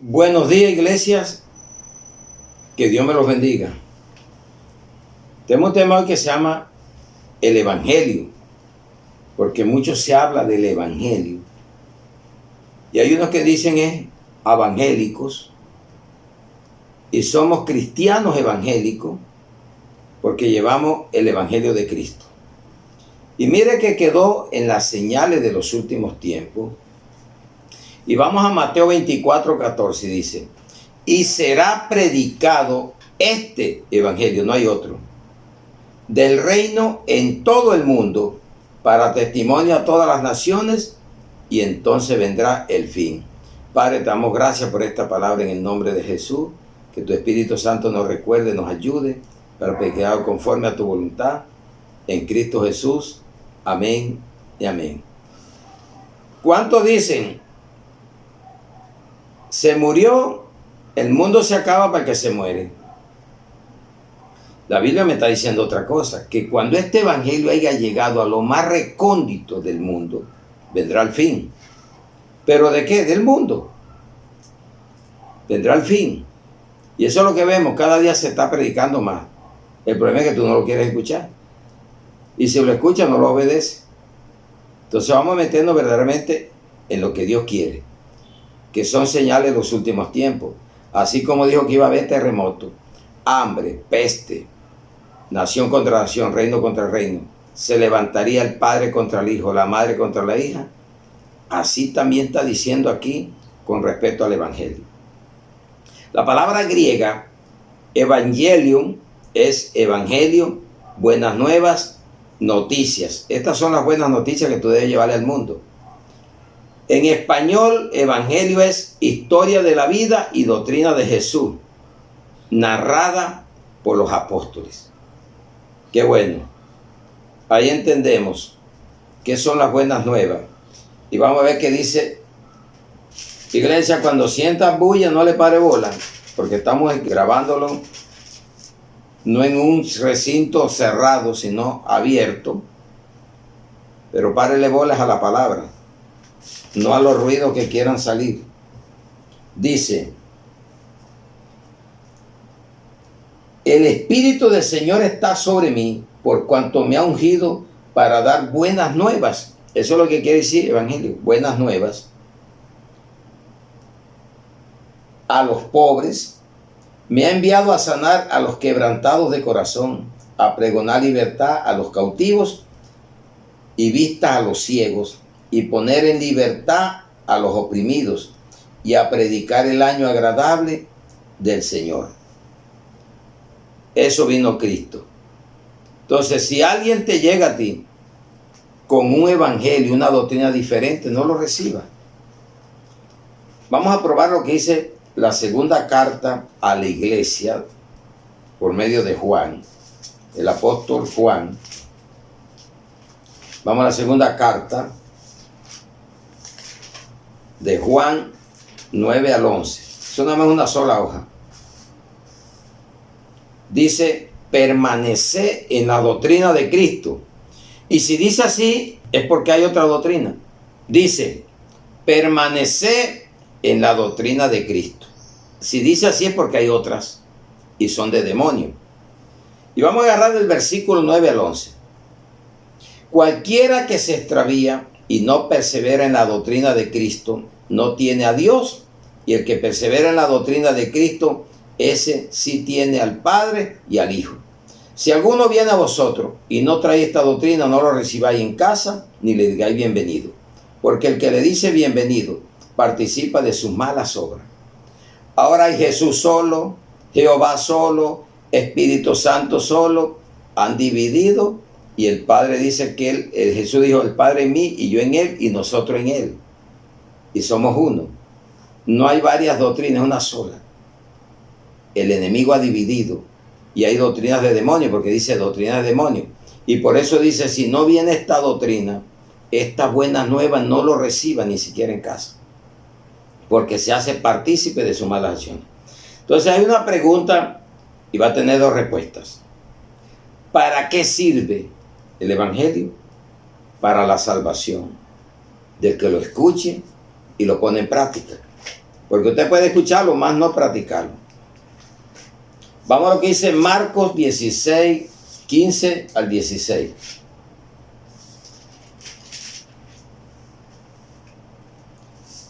Buenos días, iglesias, que Dios me los bendiga. Tenemos un tema hoy que se llama el Evangelio, porque mucho se habla del Evangelio. Y hay unos que dicen es evangélicos, y somos cristianos evangélicos, porque llevamos el Evangelio de Cristo. Y mire que quedó en las señales de los últimos tiempos. Y vamos a Mateo 24:14, dice: y será predicado este evangelio, no hay otro, del reino en todo el mundo, para testimonio a todas las naciones, y entonces vendrá el fin. Padre, te damos gracias por esta palabra en el nombre de Jesús. Que tu Espíritu Santo nos recuerde, nos ayude para pecar conforme a tu voluntad, en Cristo Jesús. Amén y amén. ¿Cuántos dicen: se murió, el mundo se acaba para el que se muere? La Biblia me está diciendo otra cosa, que cuando este evangelio haya llegado a lo más recóndito del mundo, vendrá el fin. ¿Pero de qué? Del mundo. Vendrá el fin. Y eso es lo que vemos, cada día se está predicando más. El problema es que tú no lo quieres escuchar. Y si lo escuchas, no lo obedeces. Entonces vamos metiendo verdaderamente en lo que Dios quiere, que son señales de los últimos tiempos. Así como dijo que iba a haber terremoto, hambre, peste, nación contra nación, reino contra reino. Se levantaría el padre contra el hijo, la madre contra la hija. Así también está diciendo aquí con respecto al evangelio. La palabra griega evangelium es evangelio, buenas nuevas, noticias. Estas son las buenas noticias que tú debes llevarle al mundo. En español, evangelio es historia de la vida y doctrina de Jesús, narrada por los apóstoles. Qué bueno. Ahí entendemos qué son las buenas nuevas. Y vamos a ver qué dice. Iglesia, cuando sientas bulla, no le pare bola, porque estamos grabándolo no en un recinto cerrado, sino abierto. Pero párele bolas a la palabra, no a los ruidos que quieran salir. Dice: el Espíritu del Señor está sobre mí, por cuanto me ha ungido para dar buenas nuevas. Eso es lo que quiere decir evangelio, buenas nuevas. A los pobres, me ha enviado a sanar a los quebrantados de corazón, a pregonar libertad a los cautivos y vista a los ciegos, y poner en libertad a los oprimidos, y a predicar el año agradable del Señor. Eso vino Cristo. Entonces, si alguien te llega a ti con un evangelio, una doctrina diferente, no lo reciba. Vamos a probar lo que dice la segunda carta a la iglesia por medio de Juan, el apóstol Juan. Vamos a la segunda carta de Juan 9 al 11. Eso nada más una sola hoja. Dice: permanece en la doctrina de Cristo. Y si dice así, es porque hay otra doctrina. Dice: permanece en la doctrina de Cristo. Si dice así es porque hay otras y son de demonio. Y vamos a agarrar del versículo 9 al 11. Cualquiera que se extravía y no persevera en la doctrina de Cristo no tiene a Dios, y el que persevera en la doctrina de Cristo, ese sí tiene al Padre y al Hijo. Si alguno viene a vosotros y no trae esta doctrina, no lo recibáis en casa, ni le digáis bienvenido. Porque el que le dice bienvenido participa de sus malas obras. Ahora hay Jesús solo, Jehová solo, Espíritu Santo solo, han dividido, y el Padre dice que Jesús dijo: el Padre en mí y yo en él y nosotros en él. Y somos uno. No hay varias doctrinas, una sola. El enemigo ha dividido. Y hay doctrinas de demonio, porque dice doctrina de demonio. Y por eso dice: si no viene esta doctrina, esta buena nueva, no lo reciba ni siquiera en casa, porque se hace partícipe de su mala acción. Entonces hay una pregunta y va a tener dos respuestas. ¿Para qué sirve el evangelio? Para la salvación del que lo escuche y lo pone en práctica. Porque usted puede escucharlo, más no practicarlo. Vamos a lo que dice Marcos 16, 15 al 16.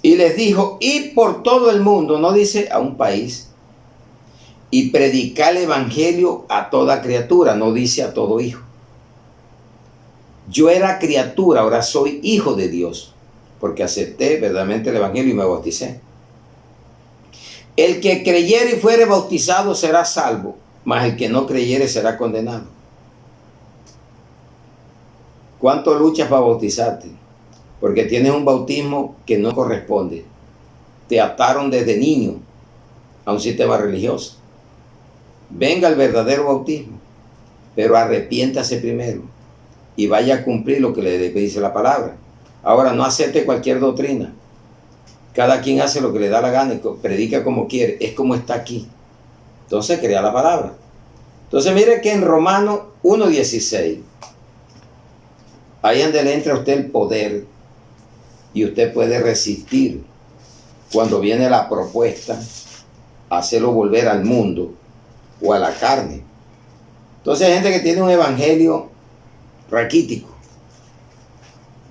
Y les dijo, id por todo el mundo, no dice a un país, y predicar el evangelio a toda criatura, no dice a todo hijo. Yo era criatura, ahora soy hijo de Dios, porque acepté verdaderamente el evangelio y me bauticé. El que creyere y fuere bautizado será salvo, mas el que no creyere será condenado. ¿Cuánto luchas para bautizarte? Porque tienes un bautismo que no corresponde. Te ataron desde niño a un sistema religioso. Venga el verdadero bautismo, pero arrepiéntase primero y vaya a cumplir lo que le dice la palabra. Ahora, no acepte cualquier doctrina. Cada quien hace lo que le da la gana y predica como quiere. Es como está aquí. Entonces crea la palabra. Entonces mire que en Romanos 1:16, ahí es donde le entra a usted el poder y usted puede resistir cuando viene la propuesta, hacerlo volver al mundo o a la carne. Entonces hay gente que tiene un evangelio raquítico.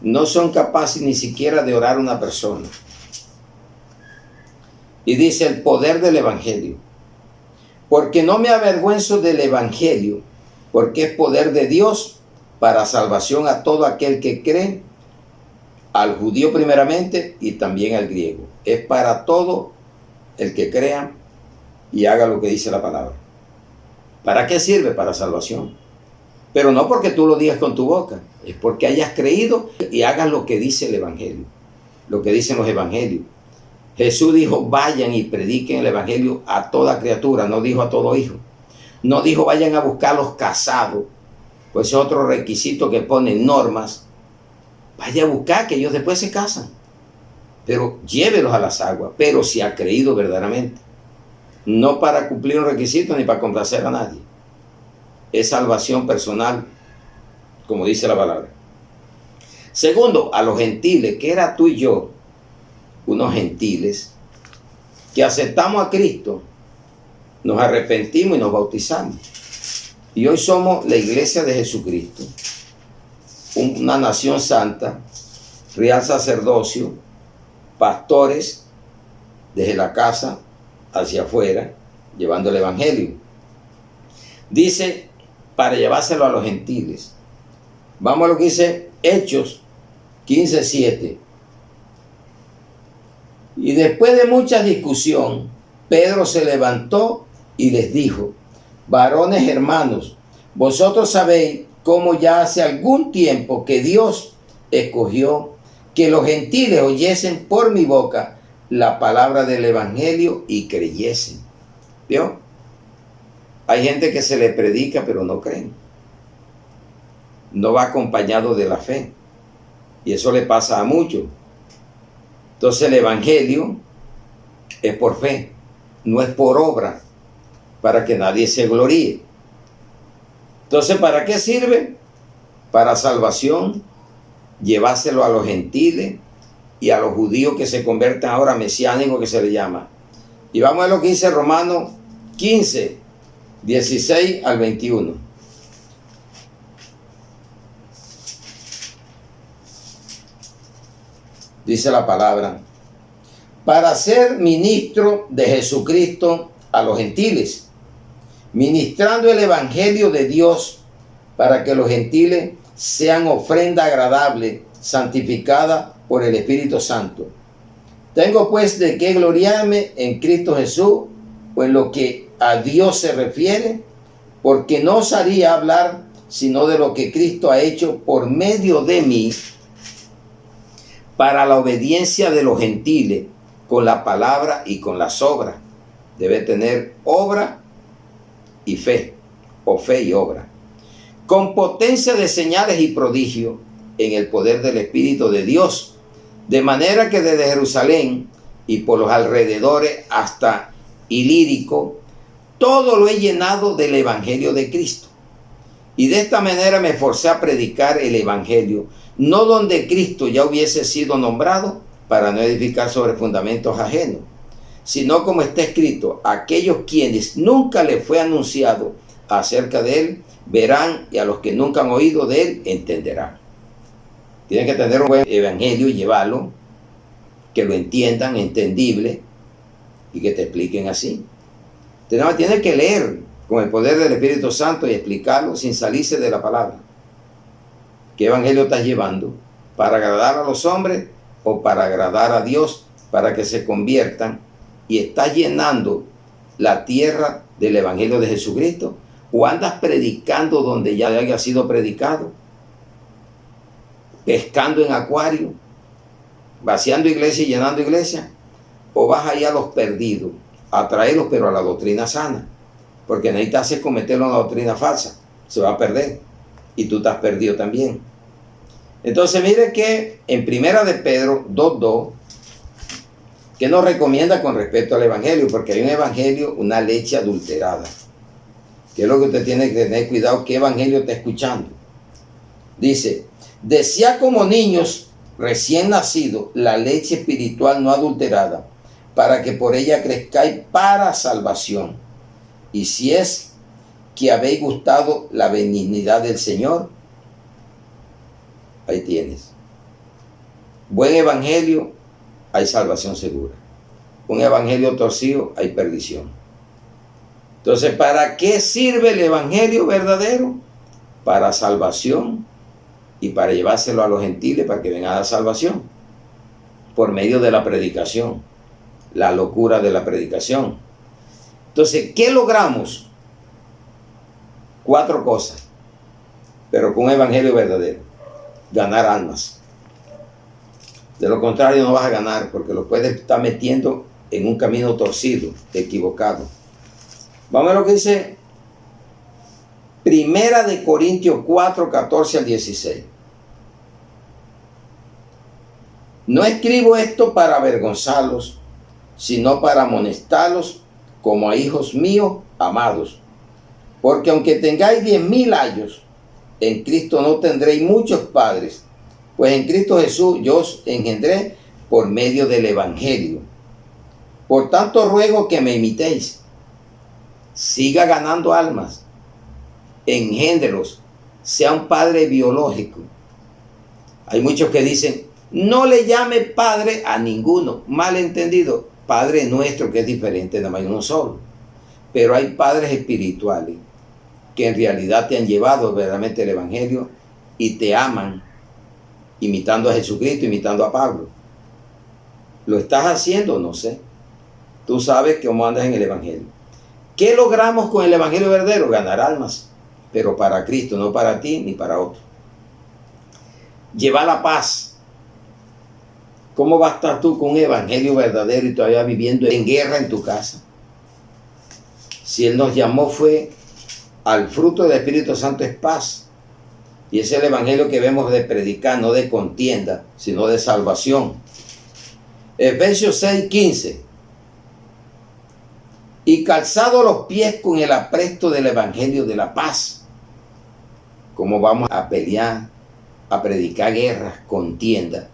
No son capaces ni siquiera de orar a una persona. Y dice el poder del evangelio. Porque no me avergüenzo del evangelio, porque es poder de Dios para salvación a todo aquel que cree, al judío primeramente y también al griego. Es para todo el que crea y haga lo que dice la palabra. ¿Para qué sirve? Para salvación. Pero no porque tú lo digas con tu boca, es porque hayas creído y hagas lo que dice el evangelio, lo que dicen los evangelios. Jesús dijo, vayan y prediquen el evangelio a toda criatura, no dijo a todo hijo. No dijo, vayan a buscar a los casados, pues es otro requisito que ponen normas. Vaya a buscar que ellos después se casan, pero llévelos a las aguas, pero si ha creído verdaderamente. No para cumplir un requisito ni para complacer a nadie. Es salvación personal, como dice la palabra. Segundo, a los gentiles, que era tú y yo, unos gentiles, que aceptamos a Cristo, nos arrepentimos y nos bautizamos. Y hoy somos la iglesia de Jesucristo, una nación santa, real sacerdocio, pastores desde la casa hacia afuera, llevando el evangelio. Dice, para llevárselo a los gentiles. Vamos a lo que dice Hechos 15:7. Y después de mucha discusión, Pedro se levantó y les dijo, varones hermanos, vosotros sabéis cómo ya hace algún tiempo que Dios escogió que los gentiles oyesen por mi boca la palabra del evangelio y creyesen. ¿Vio? Hay gente que se le predica pero no creen. No va acompañado de la fe. Y eso le pasa a muchos. Entonces el evangelio es por fe, no es por obra, para que nadie se gloríe. Entonces, ¿para qué sirve? Para salvación, llevárselo a los gentiles y a los judíos que se convierten ahora mesiánicos, que se le llama. Y vamos a lo que dice Romanos 15, 16 al 21. Dice la palabra, para ser ministro de Jesucristo a los gentiles, ministrando el evangelio de Dios para que los gentiles sean ofrenda agradable, santificada por el Espíritu Santo. Tengo pues de qué gloriarme en Cristo Jesús, o en lo que a Dios se refiere, porque no osaría hablar sino de lo que Cristo ha hecho por medio de mí, para la obediencia de los gentiles, con la palabra y con las obras. Debe tener obra y fe, o fe y obra, con potencia de señales y prodigios en el poder del Espíritu de Dios, de manera que desde Jerusalén y por los alrededores hasta Ilírico, todo lo he llenado del Evangelio de Cristo. Y de esta manera me esforcé a predicar el Evangelio, no donde Cristo ya hubiese sido nombrado, para no edificar sobre fundamentos ajenos, sino como está escrito, aquellos quienes nunca les fue anunciado acerca de él, verán, y a los que nunca han oído de él, entenderán. Tienen que tener un buen evangelio y llevarlo, que lo entiendan, entendible, y que te expliquen así. Tienes que leer con el poder del Espíritu Santo y explicarlo sin salirse de la palabra. ¿Qué evangelio estás llevando? ¿Para agradar a los hombres o para agradar a Dios, para que se conviertan? ¿Y estás llenando la tierra del evangelio de Jesucristo? ¿O andas predicando donde ya haya sido predicado? ¿Pescando en acuario? ¿Vaciando iglesia y llenando iglesia? ¿O vas allá a los perdidos, a traerlos pero a la doctrina sana? Porque necesitas hacer cometerlo una doctrina falsa. Se va a perder. Y tú estás perdido también. Entonces mire que en Primera de Pedro 2:2, que nos recomienda con respecto al evangelio, porque hay un evangelio, una leche adulterada. ¿Qué es lo que usted tiene que tener cuidado? ¿Qué evangelio está escuchando? Dice, desea como niños recién nacidos la leche espiritual no adulterada, para que por ella crezcáis para salvación. Y si es que habéis gustado la benignidad del Señor, ahí tienes. Buen evangelio, hay salvación segura. Un evangelio torcido, hay perdición. Entonces, ¿para qué sirve el evangelio verdadero? Para salvación y para llevárselo a los gentiles para que vengan a la salvación. Por medio de la predicación. La locura de la predicación. Entonces, ¿qué logramos? 4 cosas. Pero con un evangelio verdadero. Ganar almas. De lo contrario no vas a ganar, porque lo puedes estar metiendo en un camino torcido, equivocado. Vamos a lo que dice Primera de Corintios 4, 14 al 16. No escribo esto para avergonzarlos, sino para amonestarlos como a hijos míos amados. Porque aunque tengáis 10,000 años, en Cristo no tendréis muchos padres, pues en Cristo Jesús yo os engendré por medio del evangelio. Por tanto ruego que me imitéis. Siga ganando almas. Engéndelos. Sea un padre biológico. Hay muchos que dicen, no le llame padre a ninguno. Mal entendido. Padre nuestro, que es diferente, nada más uno solo. Pero hay padres espirituales que en realidad te han llevado verdaderamente el evangelio y te aman, imitando a Jesucristo, imitando a Pablo. ¿Lo estás haciendo? No sé. Tú sabes cómo andas en el evangelio. ¿Qué logramos con el evangelio verdadero? Ganar almas, pero para Cristo, no para ti ni para otro. Llevar la paz. ¿Cómo vas a estar tú con un evangelio verdadero y todavía viviendo en guerra en tu casa? Si Él nos llamó fue al fruto del Espíritu Santo es paz. Y ese es el evangelio que vemos de predicar, no de contienda, sino de salvación. Efesios 6, 15. Y calzado los pies con el apresto del evangelio de la paz. ¿Cómo vamos a pelear, a predicar guerras, contienda?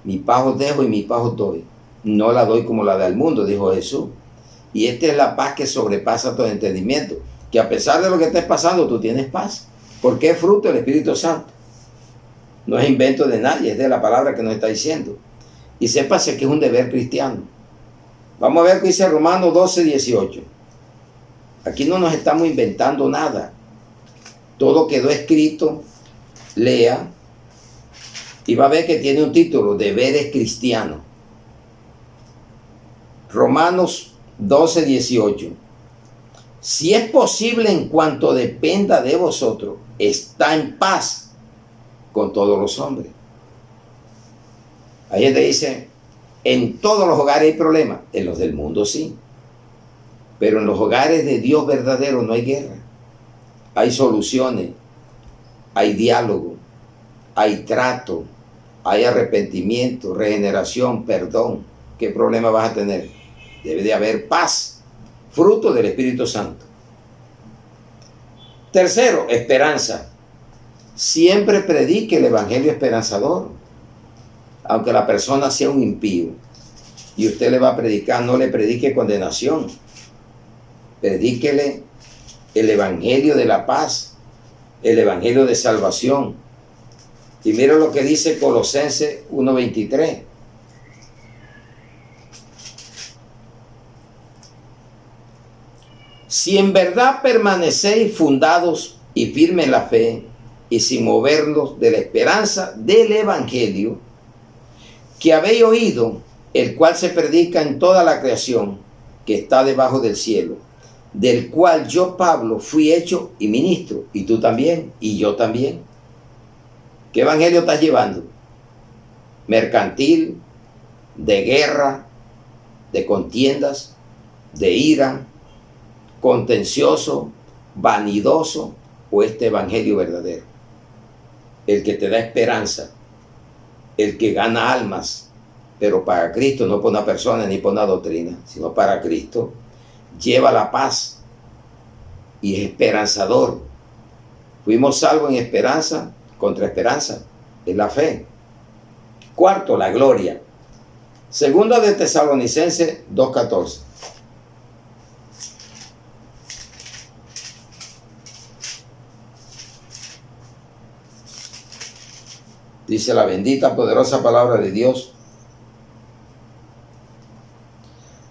Mi paz os dejo y mi paz os doy. No la doy como la del mundo, dijo Jesús. Y esta es la paz que sobrepasa todo entendimiento. Que a pesar de lo que estés pasando, tú tienes paz. Porque es fruto del Espíritu Santo. No es invento de nadie, es de la palabra que nos está diciendo. Y sépase que es un deber cristiano. Vamos a ver qué dice Romanos 12, 18. Aquí no nos estamos inventando nada. Todo quedó escrito. Lea. Y va a ver que tiene un título, Deberes Cristianos. Romanos 12, 18. Si es posible en cuanto dependa de vosotros, está en paz con todos los hombres. Ahí te dice, en todos los hogares hay problemas, en los del mundo sí. Pero en los hogares de Dios verdadero no hay guerra. Hay soluciones, hay diálogo, hay trato, hay arrepentimiento, regeneración, perdón. ¿Qué problema vas a tener? Debe de haber paz. Fruto del Espíritu Santo. Tercero, esperanza. Siempre predique el evangelio esperanzador. Aunque la persona sea un impío. y usted le va a predicar, no le predique condenación. Predíquele el evangelio de la paz, el evangelio de salvación. Y mira lo que dice Colosenses 1:23. Si en verdad permanecéis fundados y firmes en la fe, y sin movernos de la esperanza del evangelio que habéis oído, el cual se predica en toda la creación que está debajo del cielo, del cual yo, Pablo, fui hecho y ministro, y tú también, y yo también. ¿Qué evangelio estás llevando? Mercantil, de guerra, de contiendas, de ira, contencioso, vanidoso, o este evangelio verdadero, el que te da esperanza, el que gana almas, pero para Cristo, no por una persona ni por una doctrina, sino para Cristo, lleva la paz y es esperanzador. Fuimos salvos en esperanza, contra esperanza, es la fe. Cuarto, la gloria. Segunda de Tesalonicenses 2:14. Dice la bendita, poderosa palabra de Dios,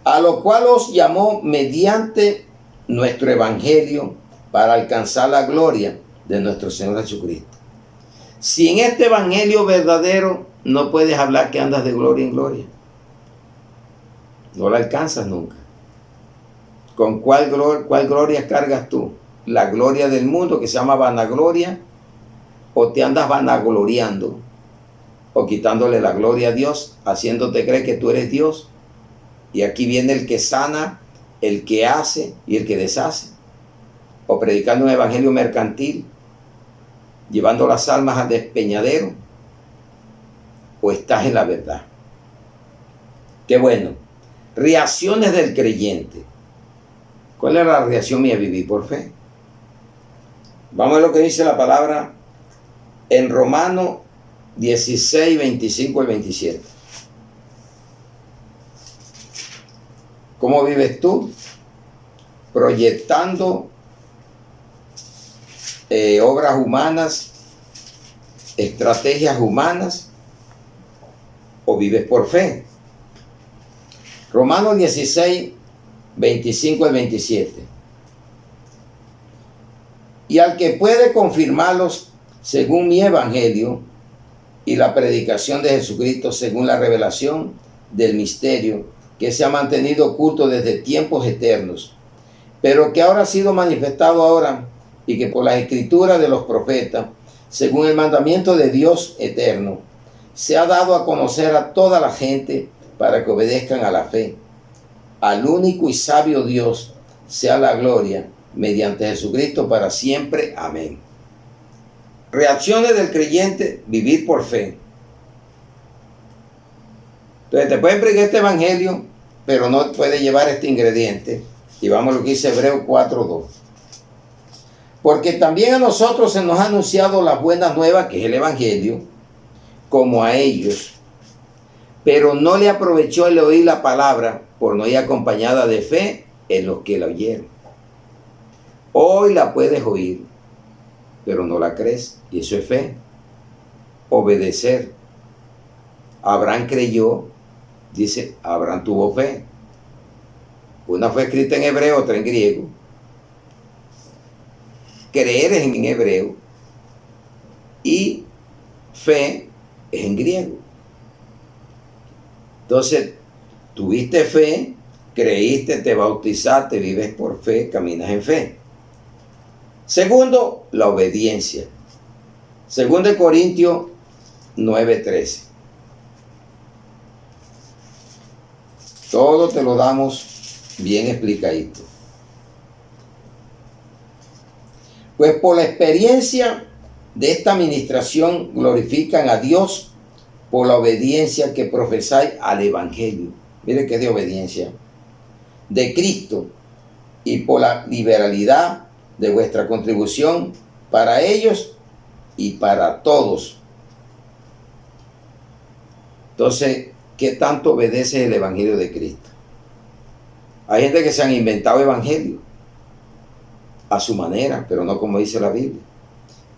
a lo cual os llamó mediante nuestro evangelio para alcanzar la gloria de nuestro Señor Jesucristo. Si en este evangelio verdadero no puedes hablar que andas de gloria en gloria, no la alcanzas nunca. ¿Con cuál gloria cargas tú? ¿La gloria del mundo que se llama vanagloria? ¿O te andas vanagloriando? ¿O quitándole la gloria a Dios, haciéndote creer que tú eres Dios? Y aquí viene el que sana, el que hace y el que deshace. O predicando un evangelio mercantil, llevando las almas al despeñadero. O estás en la verdad. Qué bueno. Reacciones del creyente. ¿Cuál es la reacción mía? Vivir por fe. Vamos a lo que dice la palabra en Romanos 16, 25 y 27. ¿Cómo vives tú? Proyectando obras humanas, estrategias humanas, o vives por fe. Romanos 16, 25 y 27. Y al que puede confirmarlos según mi evangelio y la predicación de Jesucristo según la revelación del misterio que se ha mantenido oculto desde tiempos eternos, pero que ahora ha sido manifestado ahora, y que por las escrituras de los profetas, según el mandamiento de Dios eterno, se ha dado a conocer a toda la gente para que obedezcan a la fe. Al único y sabio Dios sea la gloria mediante Jesucristo para siempre. Amén. Reacciones del creyente: vivir por fe. Entonces te pueden predicar este evangelio, pero no puede llevar este ingrediente. Y vamos a lo que dice Hebreos 4:2. Porque también a nosotros se nos ha anunciado las buenas nuevas, que es el evangelio, como a ellos. Pero no le aprovechó el oír la palabra, por no ir acompañada de fe en los que la oyeron. Hoy la puedes oír, pero no la crees, y eso es fe. Obedecer. Abraham creyó, dice, Abraham tuvo fe. Una fue escrita en hebreo, otra en griego. Creer es en hebreo y fe es en griego. Entonces, tuviste fe, creíste, te bautizaste, vives por fe, caminas en fe. Segundo, la obediencia. Segundo de Corintios 9:13. Todo te lo damos bien explicadito. Pues por la experiencia de esta administración glorifican a Dios por la obediencia que profesáis al evangelio. Mire que de obediencia de Cristo, y por la liberalidad de vuestra contribución para ellos y para todos. Entonces, ¿qué tanto obedeces el Evangelio de Cristo? Hay gente que se han inventado evangelio a su manera, pero no como dice la Biblia.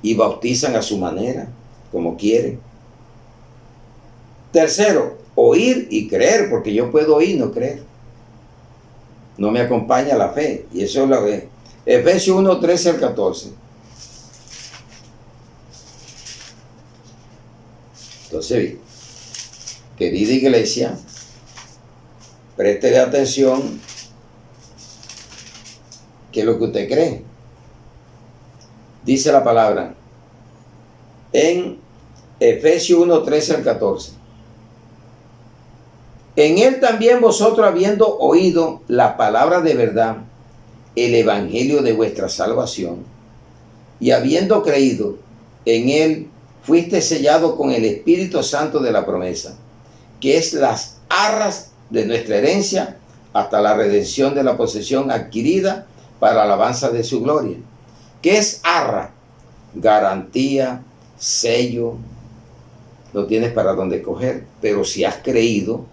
Y bautizan a su manera, como quieren. Tercero, oír y creer, porque yo puedo oír y no creer. No me acompaña la fe. Y eso es lo que Efesios 1, 13 al 14. Entonces, querida iglesia, préstele atención. ¿Qué es lo que usted cree? Dice la palabra en Efesios 1, 13 al 14. En él también vosotros, habiendo oído la palabra de verdad, el evangelio de vuestra salvación, y habiendo creído en él, fuiste sellado con el Espíritu Santo de la promesa, que es las arras de nuestra herencia hasta la redención de la posesión adquirida para la alabanza de su gloria. ¿Qué es arra? Garantía, sello. No tienes para dónde coger, pero si has creído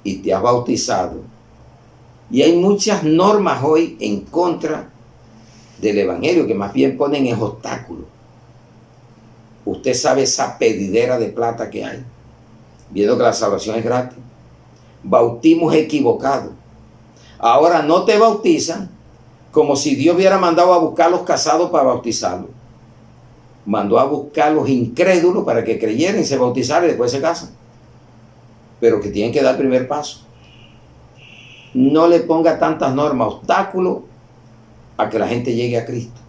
y te has bautizado. Y hay muchas normas hoy en contra del evangelio que más bien ponen en obstáculos. Usted sabe esa pedidera de plata que hay, viendo que la salvación es gratis. Bautismos equivocados. Ahora no te bautizan como si Dios hubiera mandado a buscar a los casados para bautizarlos. Mandó a buscar a los incrédulos para que creyeran y se bautizaran y después se casan. Pero que tienen que dar el primer paso. No le ponga tantas normas, obstáculos a que la gente llegue a Cristo.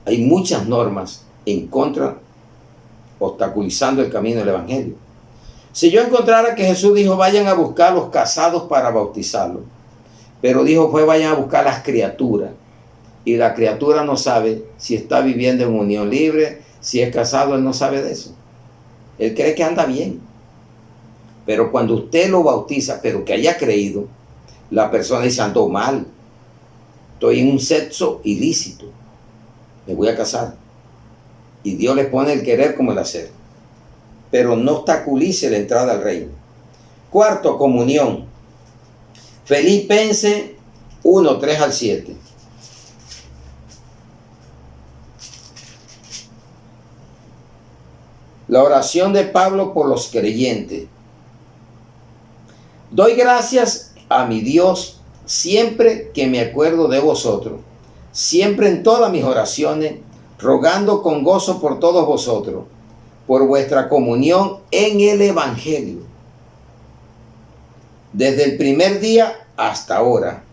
Hay muchas normas en contra, obstaculizando el camino del evangelio. Si yo encontrara que Jesús dijo, vayan a buscar a los casados para bautizarlos, pero dijo, pues vayan a buscar a las criaturas, y la criatura no sabe si está viviendo en unión libre, si es casado, él no sabe de eso. Él cree que anda bien. Pero cuando usted lo bautiza, pero que haya creído, la persona dice, ando mal, estoy en un sexo ilícito, me voy a casar. Y Dios le pone el querer como el hacer. Pero no obstaculice la entrada al reino. Cuarto, comunión. Filipenses 1, 3 al 7. La oración de Pablo por los creyentes. Doy gracias a mi Dios siempre que me acuerdo de vosotros, siempre en todas mis oraciones, rogando con gozo por todos vosotros, por vuestra comunión en el evangelio. Desde el primer día hasta ahora,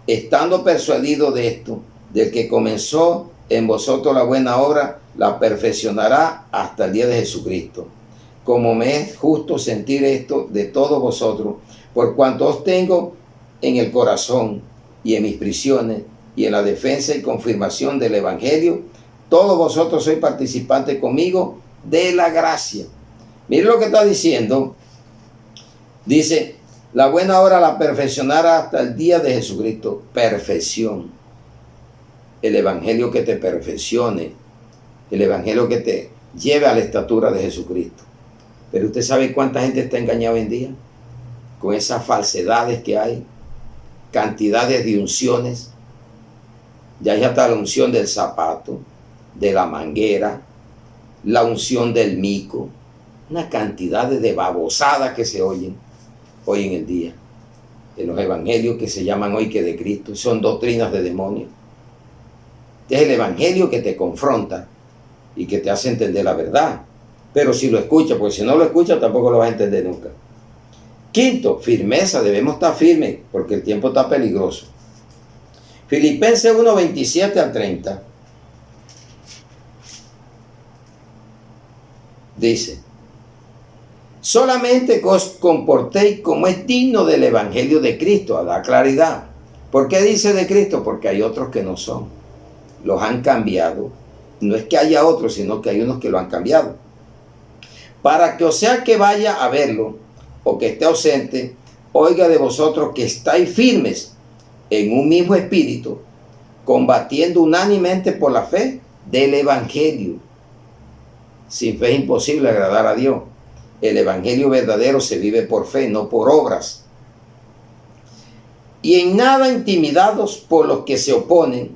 estando persuadido de esto, del que comenzó en vosotros la buena obra, la perfeccionará hasta el día de Jesucristo. Como me es justo sentir esto de todos vosotros, por cuanto os tengo en el corazón y en mis prisiones y en la defensa y confirmación del evangelio, todos vosotros sois participantes conmigo de la gracia. Mire lo que está diciendo. Dice, la buena obra la perfeccionará hasta el día de Jesucristo. Perfección. El evangelio que te perfeccione. El evangelio que te lleve a la estatura de Jesucristo. Pero usted sabe cuánta gente está engañada hoy en día con esas falsedades que hay, cantidades de unciones. Ya está la unción del zapato, de la manguera, la unción del mico, una cantidad de babosadas que se oyen hoy en el día en los evangelios que se llaman hoy que de Cristo. Son doctrinas de demonios. Este es el evangelio que te confronta y que te hace entender la verdad. Pero si lo escuchas, porque si no lo escuchas tampoco lo vas a entender nunca. Quinto, firmeza. Debemos estar firmes porque el tiempo está peligroso. Filipenses 1, 27 al 30. Dice, solamente que os comportéis como es digno del evangelio de Cristo, a dar claridad. ¿Por qué dice de Cristo? Porque hay otros que no son. Los han cambiado. No es que haya otros, sino que hay unos que lo han cambiado. Para que o sea que vaya a verlo, o que esté ausente, oiga de vosotros que estáis firmes en un mismo espíritu, combatiendo unánimemente por la fe del evangelio. Sin fe es imposible agradar a Dios. el evangelio verdadero se vive por fe, no por obras. Y en nada intimidados por los que se oponen,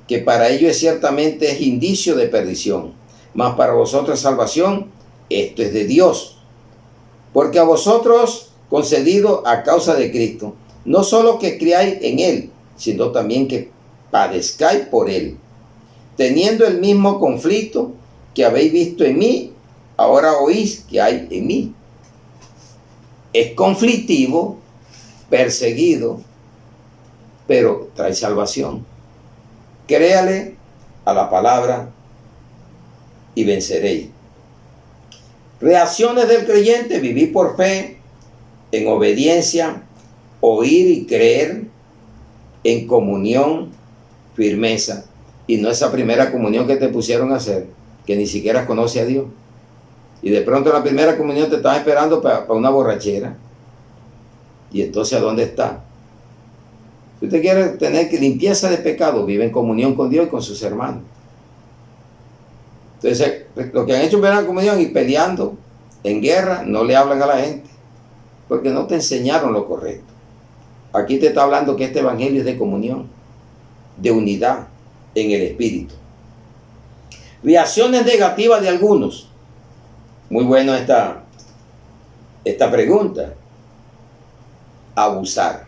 que para ellos ciertamente es indicio de perdición, mas para vosotros salvación, esto es de Dios. Porque a vosotros concedido a causa de Cristo, no solo que creáis en Él, sino también que padezcáis por Él, teniendo el mismo conflicto que habéis visto en mí, ahora oís que hay en mí. Es conflictivo, perseguido, pero trae salvación. Créale a la palabra y venceréis. Reacciones del creyente: vivir por fe, en obediencia, oír y creer, en comunión, firmeza. Y no esa primera comunión que te pusieron a hacer, que ni siquiera conoce a Dios. Y de pronto la primera comunión te estaba esperando para una borrachera. Y entonces, ¿a dónde está? Si usted quiere tener limpieza de pecado, vive en comunión con Dios y con sus hermanos. Entonces, los que han hecho primera comunión y peleando en guerra, no le hablan a la gente, porque no te enseñaron lo correcto. Aquí te está hablando que este evangelio es de comunión, de unidad en el espíritu. Reacciones negativas de algunos. Muy bueno esta pregunta. Abusar.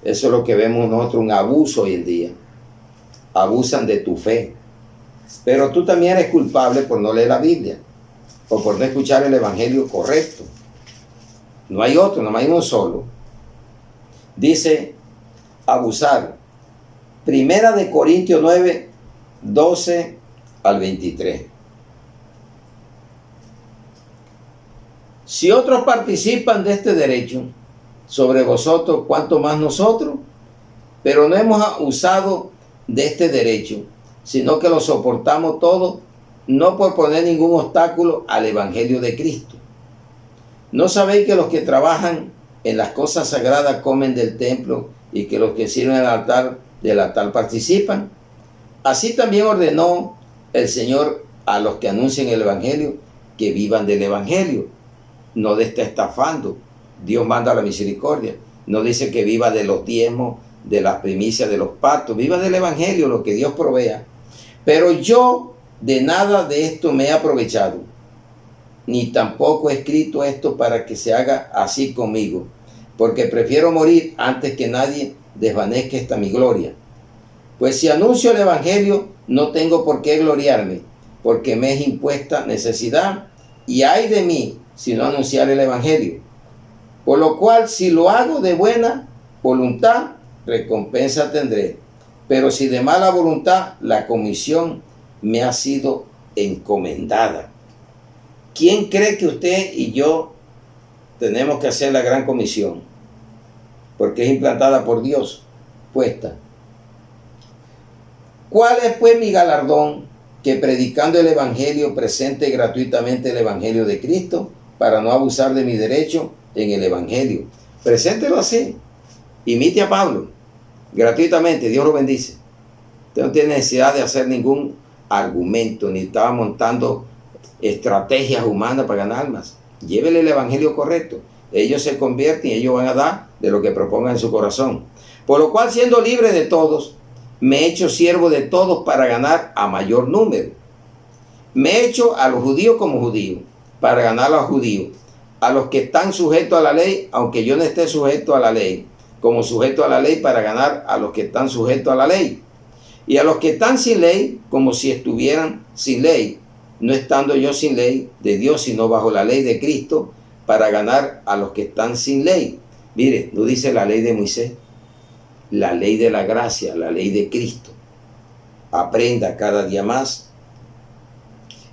Eso es lo que vemos nosotros, un abuso hoy en día. Abusan de tu fe. Pero tú también eres culpable por no leer la Biblia o por no escuchar el evangelio correcto. No hay otro, no hay uno solo. Dice abusar. Primera de Corintios 9, 12 al 23. Si otros participan de este derecho sobre vosotros, ¿cuánto más nosotros? Pero no hemos usado de este derecho, sino que lo soportamos todo, no por poner ningún obstáculo al evangelio de Cristo. ¿No sabéis que los que trabajan en las cosas sagradas comen del templo y que los que sirven del altar participan? Así también ordenó el Señor a los que anuncian el evangelio que vivan del evangelio, no de estar estafando. Dios manda la misericordia. No dice que viva de los diezmos, de las primicias, de los pactos. Viva del evangelio, lo que Dios provea. Pero yo de nada de esto me he aprovechado, ni tampoco he escrito esto para que se haga así conmigo, porque prefiero morir antes que nadie desvanezca esta mi gloria. Pues si anuncio el evangelio, no tengo por qué gloriarme, porque me es impuesta necesidad, y ay de mí si no anunciar el evangelio. Por lo cual, si lo hago de buena voluntad, recompensa tendré. Pero si de mala voluntad, la comisión me ha sido encomendada. ¿Quién cree que usted y yo tenemos que hacer la gran comisión? Porque es implantada por Dios, puesta. ¿Cuál es pues mi galardón? Que predicando el evangelio presente gratuitamente el evangelio de Cristo, para no abusar de mi derecho en el evangelio. Preséntelo así. Imite a Pablo gratuitamente. Dios lo bendice. Usted no tiene necesidad de hacer ningún argumento, ni estaba montando estrategias humanas para ganar almas. Llévele el evangelio correcto. Ellos se convierten y ellos van a dar de lo que propongan en su corazón. Por lo cual, siendo libre de todos, me he hecho siervo de todos para ganar a mayor número. Me he hecho a los judíos como judíos, para ganar a los judíos. A los que están sujetos a la ley, aunque yo no esté sujeto a la ley, como sujeto a la ley para ganar a los que están sujetos a la ley. Y a los que están sin ley, como si estuvieran sin ley, no estando yo sin ley de Dios, sino bajo la ley de Cristo, para ganar a los que están sin ley. Mire, no dice la ley de Moisés, la ley de la gracia, la ley de Cristo. Aprenda cada día más.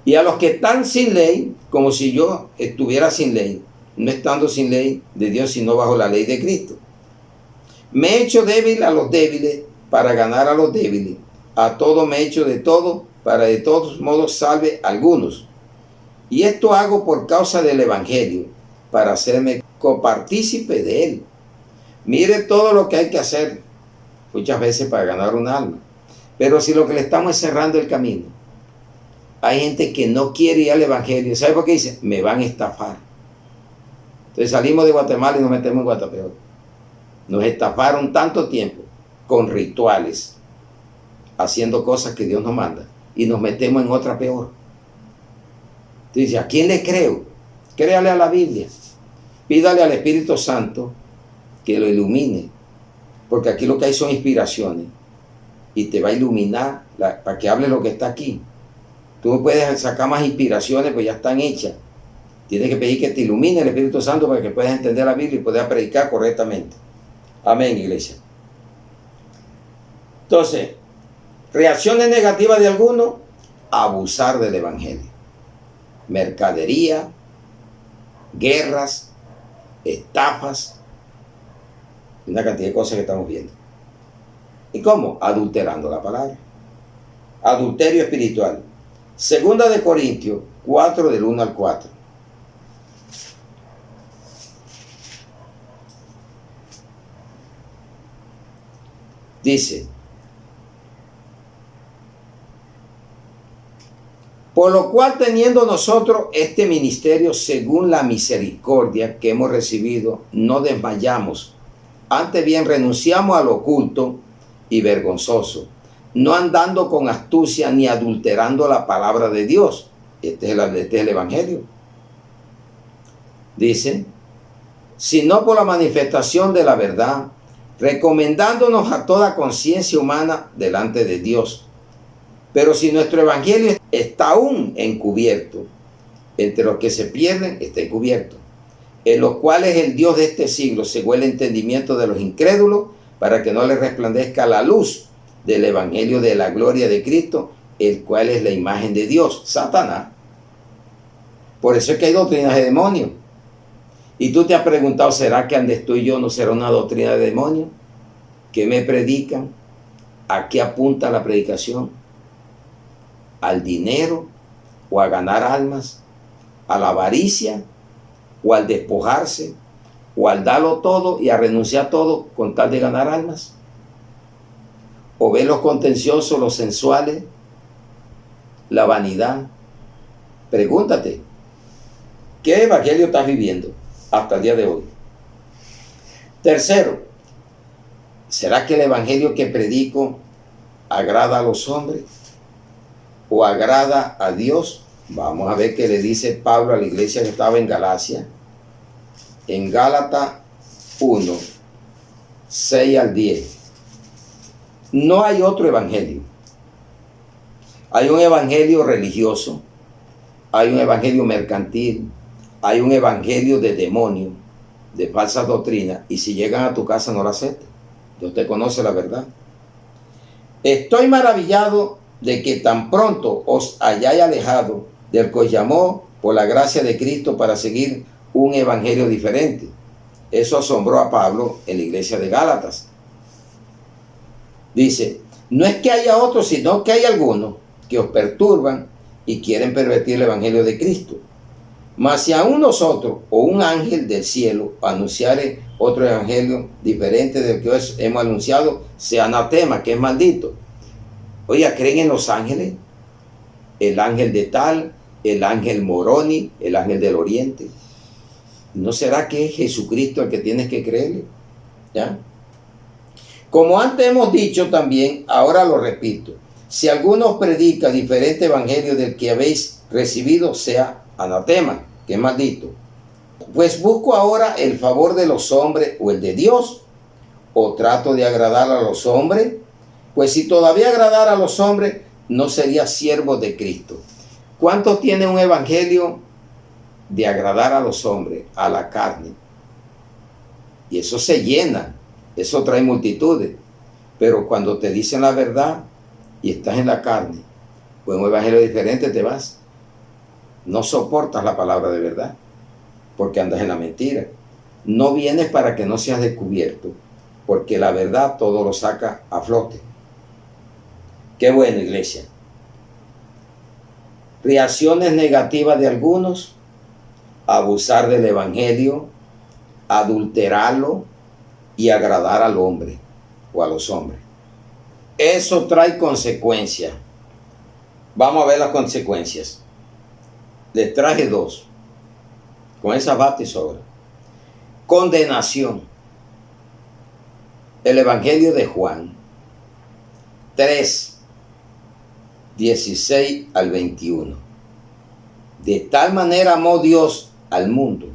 Y a los que están sin ley, como si yo estuviera sin ley, no estando sin ley de Dios, sino bajo la ley de Cristo. Me he hecho débil a los débiles para ganar a los débiles. A todo me he hecho de todo, para de todos modos salve a algunos. Y esto hago por causa del evangelio, para hacerme copartícipe de él. Mire todo lo que hay que hacer muchas veces para ganar un alma. Pero si lo que le estamos es cerrando el camino, hay gente que no quiere ir al evangelio. ¿Sabe por qué dice? Me van a estafar. Entonces salimos de Guatemala y nos metemos en Guatapeor. Nos estafaron tanto tiempo con rituales, haciendo cosas que Dios nos manda, y nos metemos en otra peor. Entonces, ¿a quién le creo? Créale a la Biblia. Pídale al Espíritu Santo que lo ilumine, porque aquí lo que hay son inspiraciones, y te va a iluminar para que hable lo que está aquí. Tú no puedes sacar más inspiraciones, pues ya están hechas. Tienes que pedir que te ilumine el Espíritu Santo para que puedas entender la Biblia y puedas predicar correctamente. Amén, iglesia. Entonces, reacciones negativas de algunos: abusar del evangelio. Mercadería, guerras, estafas, una cantidad de cosas que estamos viendo. ¿Y cómo? Adulterando la palabra. Adulterio espiritual. Segunda de Corintios 4, del 1 al 4. Dice: por lo cual, teniendo nosotros este ministerio según la misericordia que hemos recibido, no desmayamos. Antes bien, renunciamos a lo oculto y vergonzoso, no andando con astucia ni adulterando la palabra de Dios. Este es el evangelio. Dice: sino por la manifestación de la verdad, recomendándonos a toda conciencia humana delante de Dios. Pero si nuestro evangelio está aún encubierto, entre los que se pierden está encubierto, en los cuales el Dios de este siglo cegó el entendimiento de los incrédulos, para que no les resplandezca la luz del evangelio de la gloria de Cristo, el cual es la imagen de Dios, Satanás. Por eso es que hay doctrinas de demonios. Y tú te has preguntado, ¿será que donde estoy yo no será una doctrina de demonios? ¿Qué me predican? ¿A qué apunta la predicación? ¿Al dinero o a ganar almas? ¿A la avaricia o al despojarse? ¿O al darlo todo y a renunciar a todo con tal de ganar almas? ¿O ver los contenciosos, los sensuales, la vanidad? Pregúntate, ¿qué evangelio estás viviendo hasta el día de hoy? Tercero, ¿será que el evangelio que predico agrada a los hombres o agrada a Dios? Vamos a ver qué le dice Pablo a la iglesia que estaba en Galacia. En Gálatas 1, 6 al 10. No hay otro evangelio. Hay un evangelio religioso, hay un evangelio mercantil, hay un evangelio de demonio, de falsas doctrinas, y si llegan a tu casa no la aceptes. Dios te conoce la verdad. Estoy maravillado de que tan pronto os hayáis alejado del que os llamó por la gracia de Cristo para seguir un evangelio diferente. Eso asombró a Pablo en la iglesia de Gálatas. Dice: no es que haya otros, sino que hay algunos que os perturban y quieren pervertir el evangelio de Cristo. Mas si aún nosotros o un ángel del cielo anunciare otro evangelio diferente del que os hemos anunciado, sea anatema, que es maldito. Oiga, ¿creen en los ángeles? El ángel de tal, el ángel Moroni, el ángel del oriente. ¿No será que es Jesucristo el que tienes que creerle? ¿Ya? Como antes hemos dicho también, ahora lo repito: si alguno os predica diferente evangelio del que habéis recibido, sea anatema, que es maldito. Pues busco ahora el favor de los hombres o el de Dios, o trato de agradar a los hombres. Pues si todavía agradara a los hombres, no sería siervo de Cristo. ¿Cuántos tienen un evangelio de agradar a los hombres, a la carne? Y eso se llena, eso trae multitudes. Pero cuando te dicen la verdad y estás en la carne, pues un evangelio diferente te vas. No soportas la palabra de verdad, porque andas en la mentira. No vienes para que no seas descubierto, porque la verdad todo lo saca a flote. Qué bueno, iglesia. Reacciones negativas de algunos: abusar del evangelio, adulterarlo y agradar al hombre o a los hombres. Eso trae consecuencias. Vamos a ver las consecuencias. Les traje dos. Con esa basta y sobra. Condenación. El Evangelio de Juan 3, 16 al 21. De tal manera amó Dios al mundo.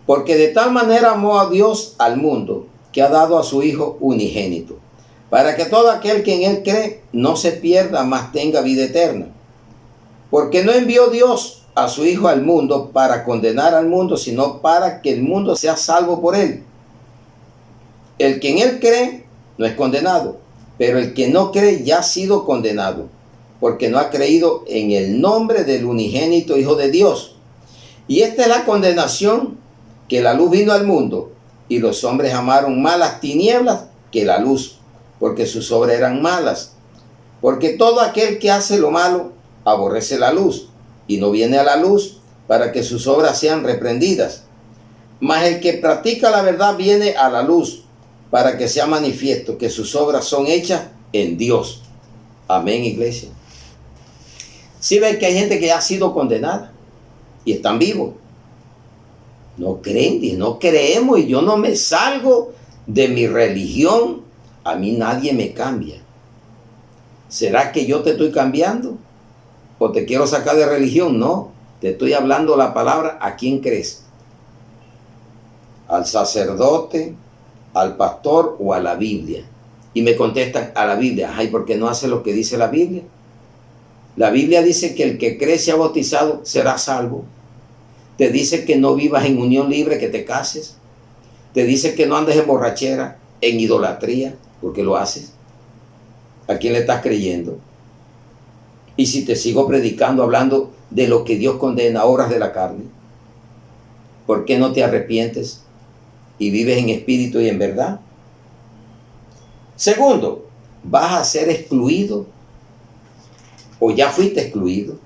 Porque de tal manera amó a Dios al mundo, que ha dado a su Hijo unigénito, para que todo aquel que en él cree no se pierda, mas tenga vida eterna. Porque no envió Dios a su Hijo al mundo para condenar al mundo, sino para que el mundo sea salvo por él. El que en él cree no es condenado, pero el que no cree ya ha sido condenado, porque no ha creído en el nombre del unigénito Hijo de Dios. Y esta es la condenación, que la luz vino al mundo, y los hombres amaron más las tinieblas que la luz, porque sus obras eran malas. Porque todo aquel que hace lo malo aborrece la luz, y no viene a la luz, para que sus obras sean reprendidas. Mas el que practica la verdad viene a la luz, para que sea manifiesto que sus obras son hechas en Dios. Amén, iglesia. Si ven que hay gente que ya ha sido condenada y están vivos. No creen, y no creemos, y yo no me salgo de mi religión. A mí nadie me cambia. ¿Será que yo te estoy cambiando? ¿O te quiero sacar de religión? No, te estoy hablando la palabra. ¿A quién crees? ¿Al sacerdote, al pastor o a la Biblia? Y me contestan, a la Biblia. Ay, ¿por qué no hace lo que dice la Biblia? La Biblia dice que el que cree sea bautizado será salvo. Te dice que no vivas en unión libre, que te cases. Te dice que no andes en borrachera, en idolatría, porque lo haces. ¿A quién le estás creyendo? Y si te sigo predicando, hablando de lo que Dios condena, obras de la carne, ¿por qué no te arrepientes y vives en espíritu y en verdad? Segundo, vas a ser excluido, o ya fuiste excluido.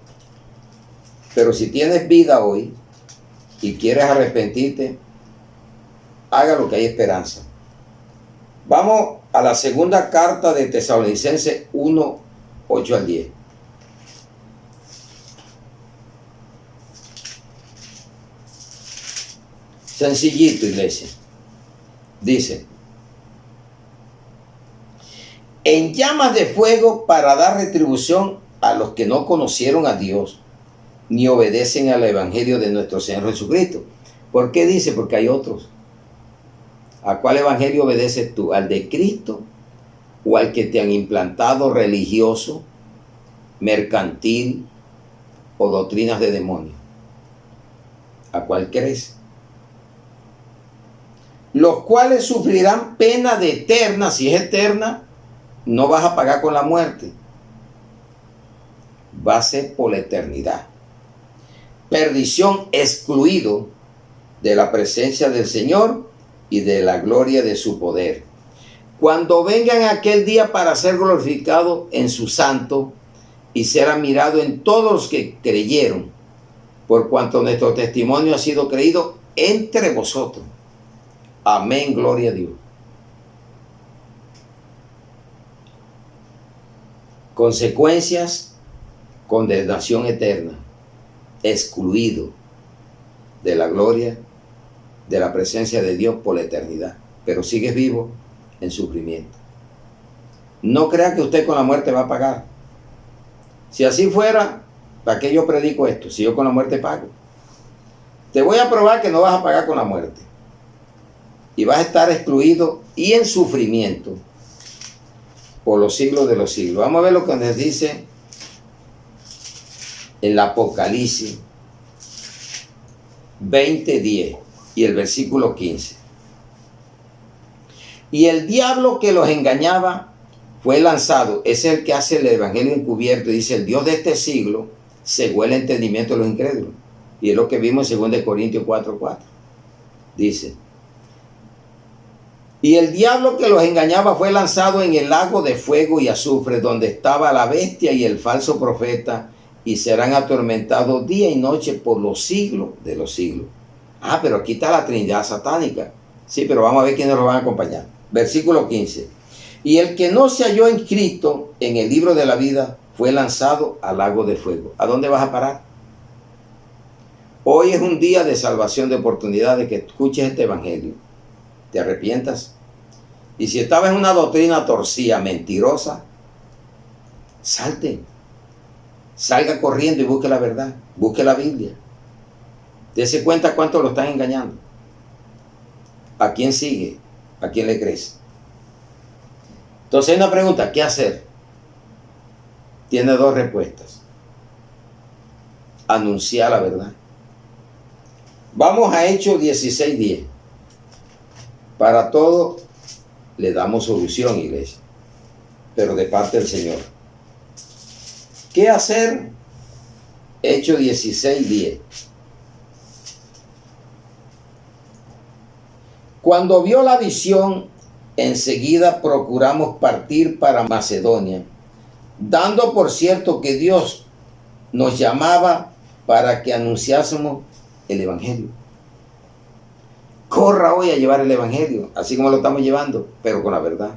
Pero si tienes vida hoy y quieres arrepentirte, hágalo, que hay esperanza. Vamos a la segunda carta de Tesalonicenses 1, 8 al 10. Sencillito, iglesia. Dice: en llamas de fuego para dar retribución a los que no conocieron a Dios, ni obedecen al evangelio de nuestro Señor Jesucristo. ¿Por qué dice? Porque hay otros. ¿A cuál evangelio obedeces tú? ¿Al de Cristo o al que te han implantado religioso, mercantil o doctrinas de demonios? ¿A cuál crees? Los cuales sufrirán pena de eterna. Si es eterna, no vas a pagar con la muerte. Va a ser por la eternidad. Perdición, excluido de la presencia del Señor y de la gloria de su poder, cuando vengan aquel día para ser glorificado en su santo y ser admirado en todos los que creyeron, por cuanto nuestro testimonio ha sido creído entre vosotros. Amén, gloria a Dios. Consecuencias: condenación eterna, excluido de la gloria, de la presencia de Dios por la eternidad, pero sigues vivo en sufrimiento. No crea que usted con la muerte va a pagar. Si así fuera, ¿para qué yo predico esto? Si yo con la muerte pago. Te voy a probar que no vas a pagar con la muerte, y vas a estar excluido y en sufrimiento por los siglos de los siglos. Vamos a ver lo que nos dice el Apocalipsis 20:10 y el versículo 15. Y el diablo que los engañaba fue lanzado. Ese es el que hace el evangelio encubierto. Dice: el Dios de este siglo cegó el entendimiento de los incrédulos. Y es lo que vimos en 2 Corintios 4:4. Dice: y el diablo que los engañaba fue lanzado en el lago de fuego y azufre, donde estaba la bestia y el falso profeta, y serán atormentados día y noche por los siglos de los siglos. Ah, pero aquí está la Trinidad satánica. Sí, pero vamos a ver quiénes lo van a acompañar. Versículo 15. Y el que no se halló inscrito en el libro de la vida fue lanzado al lago de fuego. ¿A dónde vas a parar? Hoy es un día de salvación, de oportunidad de que escuches este evangelio, te arrepientas. Y si estabas en una doctrina torcida, mentirosa, salte, salga corriendo y busque la verdad, busque la Biblia. Dese cuenta cuánto lo están engañando. ¿A quién sigue? ¿A quién le crees? Entonces hay una pregunta, ¿qué hacer? Tiene dos respuestas. Anunciar la verdad. Vamos a Hechos 16:10. Para todo le damos solución, iglesia, pero de parte del Señor. ¿Qué hacer? Hechos 16:10. Cuando vio la visión, enseguida procuramos partir para Macedonia, dando por cierto que Dios nos llamaba para que anunciásemos el evangelio. Corra hoy a llevar el evangelio, así como lo estamos llevando, pero con la verdad.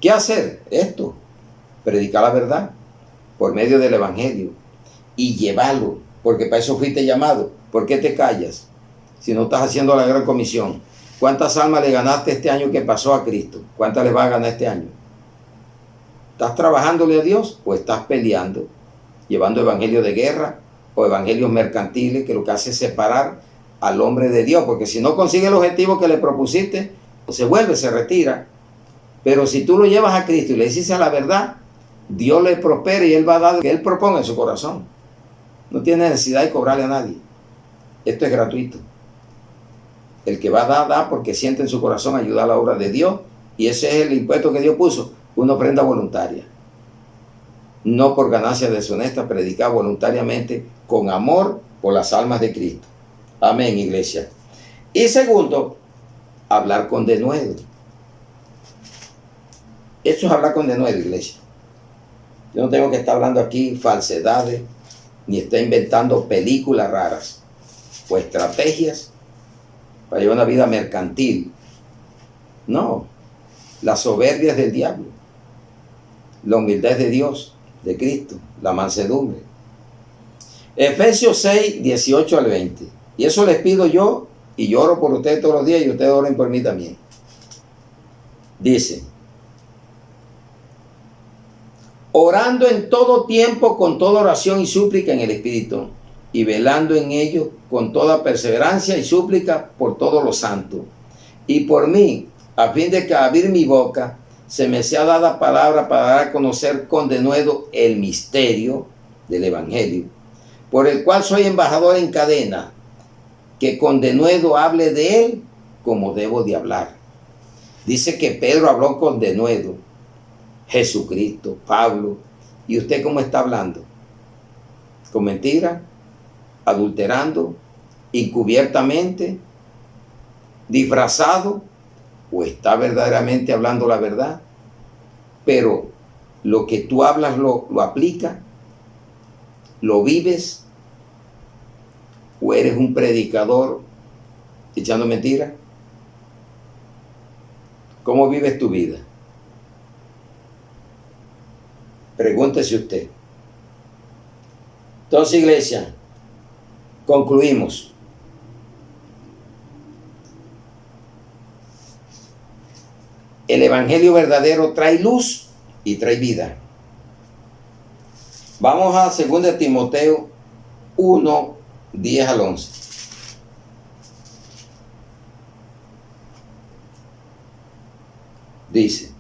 ¿Qué hacer? Esto, predicar la verdad por medio del evangelio y llevarlo, porque para eso fuiste llamado. ¿Por qué te callas si no estás haciendo la gran comisión? ¿Cuántas almas le ganaste este año que pasó a Cristo? ¿Cuántas le vas a ganar este año? ¿Estás trabajándole a Dios o estás peleando, llevando evangelio de guerra o evangelios mercantiles, que lo que hace es separar al hombre de Dios? Porque si no consigue el objetivo que le propusiste, se vuelve, se retira. Pero si tú lo llevas a Cristo y le dices a la verdad, Dios le prospera y Él va a dar lo que Él proponga en su corazón. No tiene necesidad de cobrarle a nadie. Esto es gratuito. El que va a dar, da porque siente en su corazón ayudar a la obra de Dios. Y ese es el impuesto que Dios puso. Una ofrenda voluntaria. No por ganancias deshonestas, predicar voluntariamente con amor por las almas de Cristo. Amén, iglesia. Y segundo, hablar con denuedo. Eso es hablar con denuedo, iglesia. Yo no tengo que estar hablando aquí falsedades, ni estar inventando películas raras o estrategias para llevar una vida mercantil. No, la soberbia es del diablo. La humildad es de Dios, de Cristo, la mansedumbre. Efesios 6, 18 al 20. Y eso les pido yo, y yo oro por ustedes todos los días, y ustedes oren por mí también. Dice: orando en todo tiempo con toda oración y súplica en el Espíritu, y velando en ello con toda perseverancia y súplica por todos los santos, y por mí, a fin de que al abrir mi boca se me sea dada palabra para dar a conocer con denuedo el misterio del Evangelio, por el cual soy embajador en cadena, que con denuedo hable de él como debo de hablar. Dice que Pedro habló con denuedo, Jesucristo, Pablo. ¿Y usted cómo está hablando? ¿Con mentira? ¿Adulterando? ¿Encubiertamente? ¿Disfrazado? ¿O está verdaderamente hablando la verdad? Pero lo que tú hablas lo aplica, lo vives, o eres un predicador echando mentiras. ¿Cómo vives tu vida? Pregúntese usted. Entonces, iglesia, concluimos. El evangelio verdadero trae luz y trae vida. Vamos a 2 Timoteo 1, 10 al 11. Dice: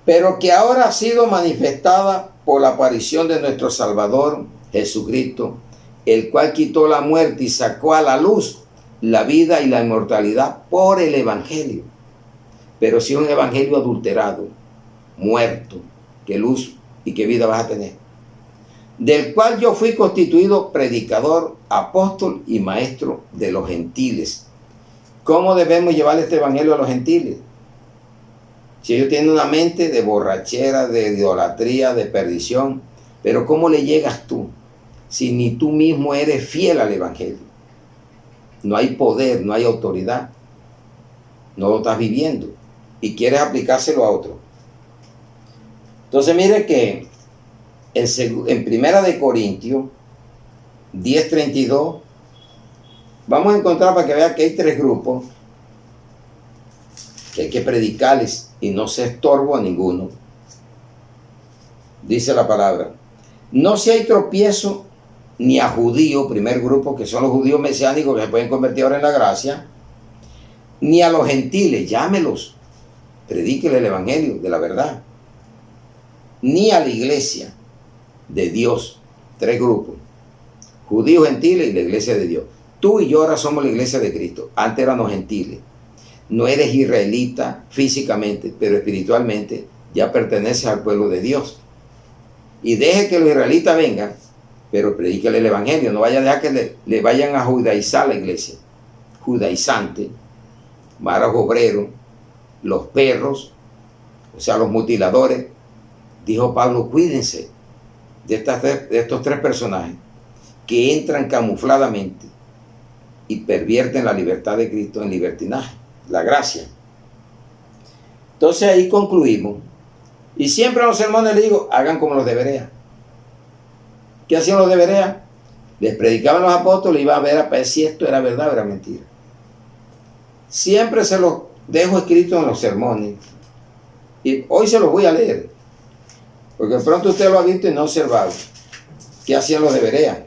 pero que ahora ha sido manifestada por la aparición de nuestro Salvador Jesucristo, el cual quitó la muerte y sacó a la luz la vida y la inmortalidad por el evangelio. Pero si es un evangelio adulterado, muerto, ¿qué luz y qué vida vas a tener? Del cual yo fui constituido predicador, apóstol y maestro de los gentiles. ¿Cómo debemos llevar este evangelio a los gentiles? Si ellos tienen una mente de borrachera, de idolatría, de perdición, pero ¿cómo le llegas tú si ni tú mismo eres fiel al evangelio? No hay poder, no hay autoridad, no lo estás viviendo y quieres aplicárselo a otro. Entonces mire que en Primera de Corintios 10:32, vamos a encontrar para que vea que hay tres grupos que hay que predicarles y no se estorbo a ninguno. Dice la palabra: no si hay tropiezo ni a judíos, primer grupo, que son los judíos mesiánicos que se pueden convertir ahora en la gracia, ni a los gentiles, llámelos, predíquele el evangelio de la verdad, ni a la iglesia de Dios, tres grupos, judíos, gentiles y la iglesia de Dios. Tú y yo ahora somos la iglesia de Cristo, antes éramos gentiles. No eres israelita físicamente, pero espiritualmente ya perteneces al pueblo de Dios. Y deje que los israelitas vengan, pero predíquele el evangelio. No vaya a dejar que le vayan a judaizar la iglesia. Judaizante, malos obreros, los perros, o sea, los mutiladores. Dijo Pablo: cuídense de estos tres personajes que entran camufladamente y pervierten la libertad de Cristo en libertinaje, la gracia. Entonces ahí concluimos. Y siempre a los sermones les digo: hagan como los de Berea. ¿Qué hacían los de Berea? Les predicaban los apóstoles y iban a ver a ver si esto era verdad o era mentira. Siempre se los dejo escrito en los sermones. Y hoy se los voy a leer, porque de pronto usted lo ha visto y no ha observado. ¿Qué hacían los de Berea?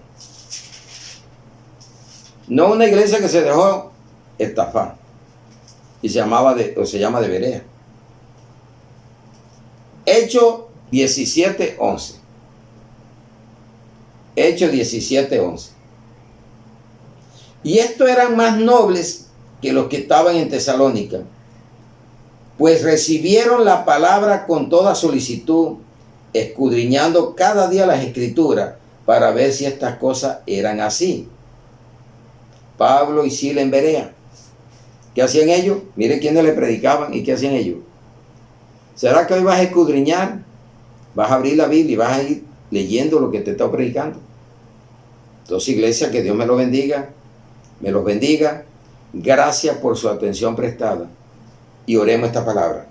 No una iglesia que se dejó estafar y se llama de Berea. Hechos 17:11. Hechos 17:11. Y estos eran más nobles que los que estaban en Tesalónica, pues recibieron la palabra con toda solicitud, escudriñando cada día las escrituras para ver si estas cosas eran así. Pablo y Silas en Berea. ¿Qué hacían ellos? Mire quiénes le predicaban y qué hacían ellos. ¿Será que hoy vas a escudriñar? Vas a abrir la Biblia y vas a ir leyendo lo que te está predicando. Entonces, iglesia, que Dios me lo bendiga, me los bendiga. Gracias por su atención prestada. Y oremos esta palabra.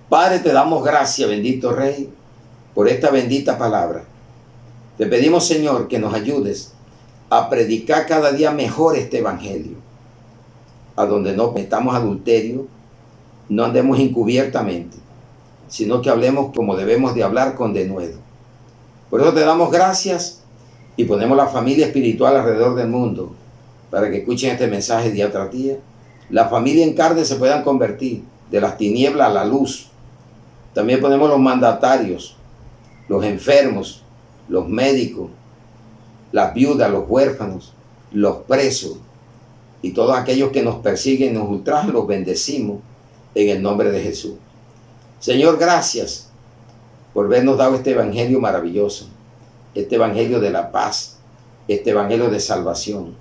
Padre, te damos gracias, bendito Rey, por esta bendita palabra. Te pedimos, Señor, que nos ayudes a predicar cada día mejor este evangelio, a donde no metamos adulterio, no andemos encubiertamente, sino que hablemos como debemos de hablar, con denuedo. Por eso te damos gracias y ponemos la familia espiritual alrededor del mundo para que escuchen este mensaje día tras día. La familia en carne se puedan convertir de las tinieblas a la luz. También ponemos los mandatarios, los enfermos, los médicos, las viudas, los huérfanos, los presos y todos aquellos que nos persiguen y nos ultrajan, los bendecimos en el nombre de Jesús. Señor, gracias por habernos dado este evangelio maravilloso, este evangelio de la paz, este evangelio de salvación,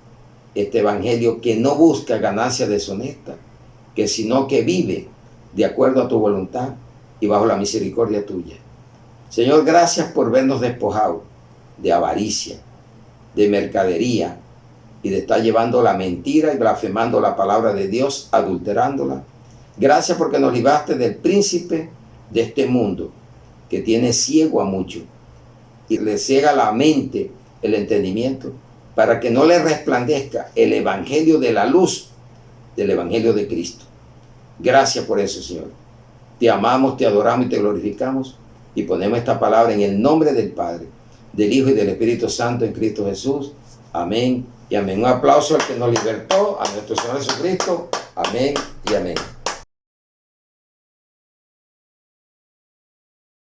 este evangelio que no busca ganancia deshonesta, que sino que vive de acuerdo a tu voluntad y bajo la misericordia tuya. Señor, gracias por vernos despojados de avaricia, de mercadería y de estar llevando la mentira y blasfemando la palabra de Dios, adulterándola. Gracias porque nos libraste del príncipe de este mundo que tiene ciego a muchos y le ciega la mente, el entendimiento, para que no le resplandezca el evangelio de la luz, del evangelio de Cristo. Gracias por eso, Señor. Te amamos, te adoramos y te glorificamos y ponemos esta palabra en el nombre del Padre, del Hijo y del Espíritu Santo en Cristo Jesús. Amén y amén. Un aplauso al que nos libertó, a nuestro Señor Jesucristo. Amén y amén.